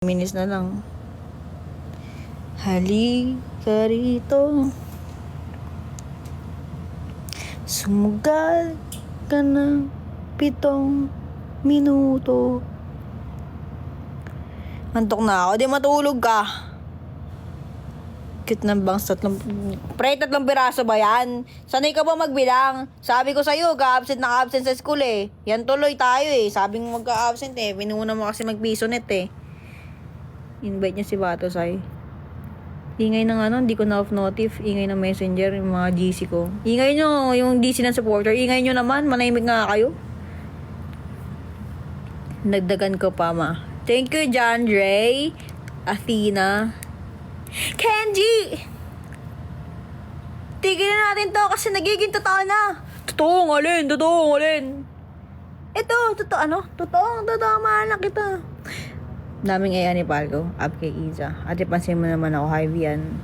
Minutes na lang. Halika rito. Sumugal ka ng 7 minuto. Antok na ako. Di matulog ka. Cute ng bangs. Pre, 3 piraso ba yan? Sanay ka ba magbilang? Sabi ko sa'yo, ka-absent na ka-absent sa school eh. Yan tuloy tayo eh. Sabi mo magka-absent eh. Pinuna mo kasi mag-pisonet eh. Invite niya si Batosay. Ingay ng ano, hindi ko na off notif. Ingay ng messenger, yung mga GC ko. Ingay nyo, yung DC ng supporter. Ingay nyo naman, manahimik nga kayo. Nagdagan ko pa ma. Thank you, John Ray, Athena, Kenji! Tigil na natin to kasi nagiging totoo na. Totoong alin. Ito, totoo ano? Totoo, mahal na kita. Daming ni Palco, up kay Iza. Ate, pansin mo naman ako, hi Vian.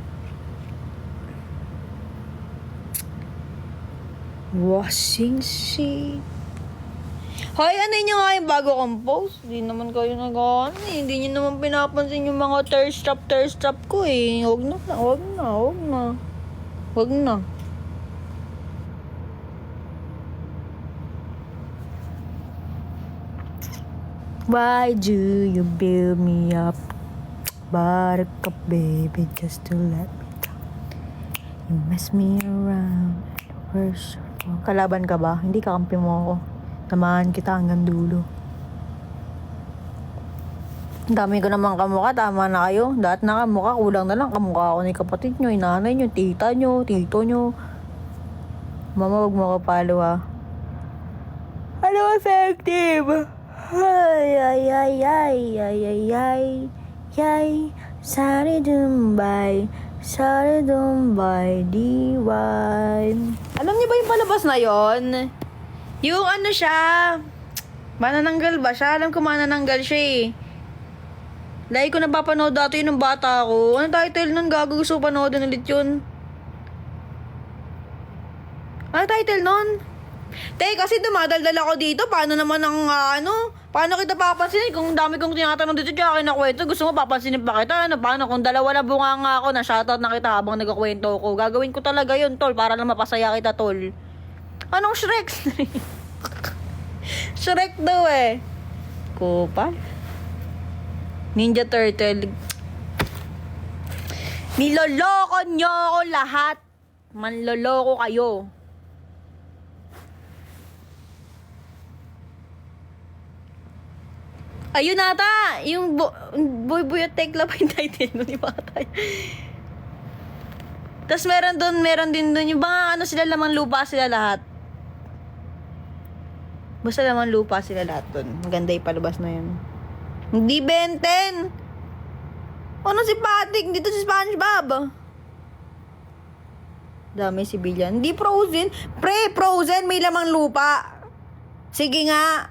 Washing sheet. Hoy, ano nyo nga yung bago kong post? Di naman kayo nag-ano eh. Hindi nyo naman pinapansin yung mga thirst trap ko eh. Huwag na. Why do you build me up? Buttercup baby, just to let me down. You mess me around. Kalaban ka ba? Hindi kakampi mo ako. Samahan kita hanggang dulo. Ang dami ko naman kamukha, tama na kayo. Dahil na kamukha, kulang na lang kamukha ako ni kapatid nyo, inanay nyo, tita nyo, tito nyo. Mama, wag mo ko palo ha. Ano effective? Ay. Sari Dumbay, D1. Alam niyo ba yung palabas na yon? Yung ano siya, manananggal ba siya? Alam ko manananggal siya eh. Lagi ko napapanood dati yun ng bata ko. Ano title nun? Gago, gusto panoodin ulit yun. Ano title nun? Kasi dumadaldal ako dito. Paano naman ang paano kita papansinin? Kung dami kong tinatanong dito tsaka kinakwento, gusto mo papansinin pa kita? Paano kung dalawa na bunga nga ako na shoutout na kita habang nagkakwento ko? Gagawin ko talaga yun, tol, para lang mapasaya kita, tol. Anong Shrek? Shrek daw eh. Kupal. Ninja Turtle. Niloloko nyo ako lahat. Manloloko kayo. Ayun nata, yung Boy at Tekla pa yung title nun, iba tayo. Tapos meron din dun, yung mga ano sila, lamang lupa sila lahat. Basta lamang lupa sila lahat dun. Maganda yung palabas na yun. Hindi Benten! Ano si Patrick? Dito si SpongeBob. Dami si Billion. Hindi Frozen. Frozen, may lamang lupa. Sige nga.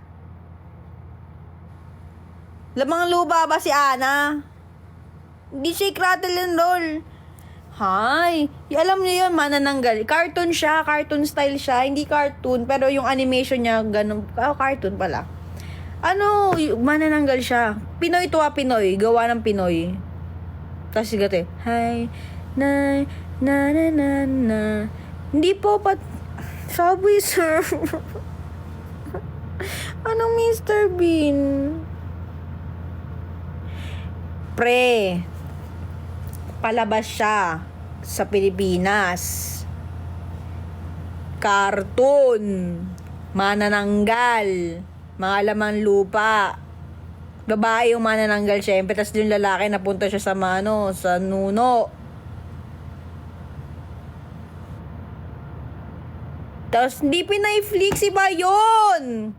Lamang lupa ba si Ana? Hindi siya Crattle and Roll. Hay, alam niyo yun, manananggal. Cartoon siya, cartoon style siya. Hindi cartoon, pero yung animation niya, ganun. Cartoon pala. Manananggal siya. Pinoy to Pinoy. Gawa ng Pinoy. Tapos sigate, hi, na. Hindi po, sabi, sir. Anong Mr. Bean? Pre, palabas siya sa Pilipinas. Cartoon, manananggal, mga laman lupa. Babae yung manananggal syempre, tapos yung lalaki napunta siya sa sa nuno. Tapos hindi Pinay-Flix, iba yun.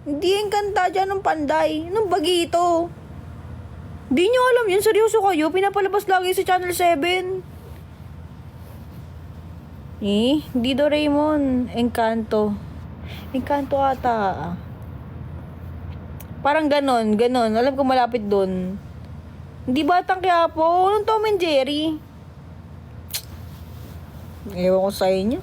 Hindi yung kanta dyan ng Panday. Anong Bagito? Di nyo alam yun. Seryoso kayo? Pinapalabas lagi sa Channel 7. Hindi Doraemon. Encanto. Encanto ata. Parang ganon. Alam ko malapit dun. Hindi Batang Quiapo. Anong Tom and Jerry? Ewan ko sa inyo.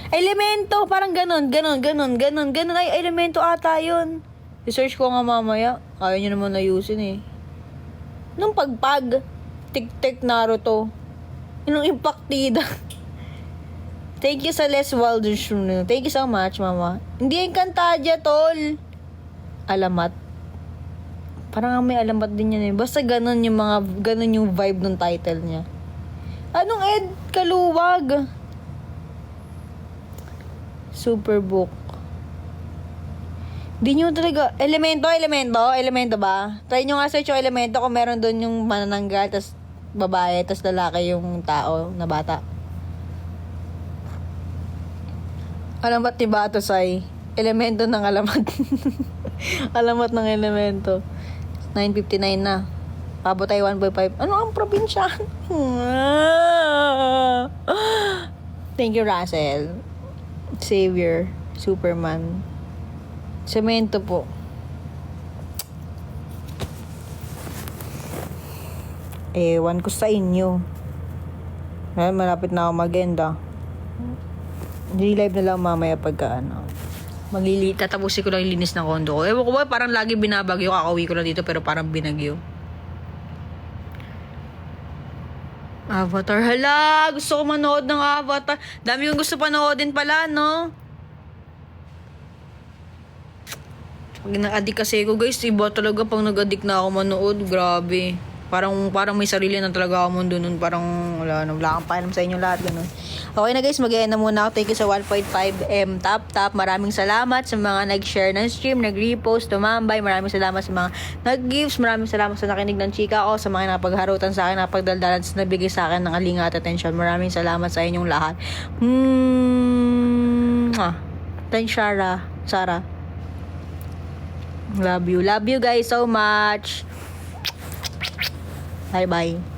Elemento, parang ganon. Ay, Elemento ata yun. I-search ko nga mamaya. Kaya nyo naman ayusin eh. Nung pagpag. Tik-tik Naruto. Yung impaktida. Thank you sa Les Walden. Thank you so much, mama. Hindi Encantadia, tol. Alamat. Parang may alamat din yan eh. Basta ganun yung vibe ng title niya. Anong Ed Kaluwag? Superbook. Di nyo talaga, elemento ba? Try nyo nga search yung elemento kung meron doon yung manananggal, tas babae, tas lalaki yung tao na bata. Alamat ni Batosay. Elemento ng alamat. Alamat ng elemento. 9:59 na. Pabotay 1.5. Ano ang probinsya? Thank you, Russell. Savior. Superman. Semento po. Ewan ko sa inyo. Malapit na ako mag-enda. Live na lang mamaya pagka tatapusin ko lang yung linis ng kondo ko. Ewan ko ba, parang lagi binabagyo. Kakauwi ko lang dito pero parang binagyo. Avatar. Hala! Gusto ko manood ng Avatar. Dami yung gusto panoodin pala, no? Pag nag-addict kasi ako, guys, iba talaga pag nag-addict na ako manood. Grabe. Parang may sarili na talaga ako mundo nun. Parang wala kang paalam sa inyo lahat. Ganun. Okay na guys, mag-end na muna ako. Thank you sa 1.5M Tap. Maraming salamat sa mga nag-share ng stream, nag-repost, tumambay. Maraming salamat sa mga nag-gives. Maraming salamat sa nakinig ng chika ko, sa mga napagharutan sa akin, napagdaldalan, sa nabigay sa akin ng alinga at atensyon. Maraming salamat sa inyong lahat. Thanks, Sarah. Love you guys so much. Bye-bye.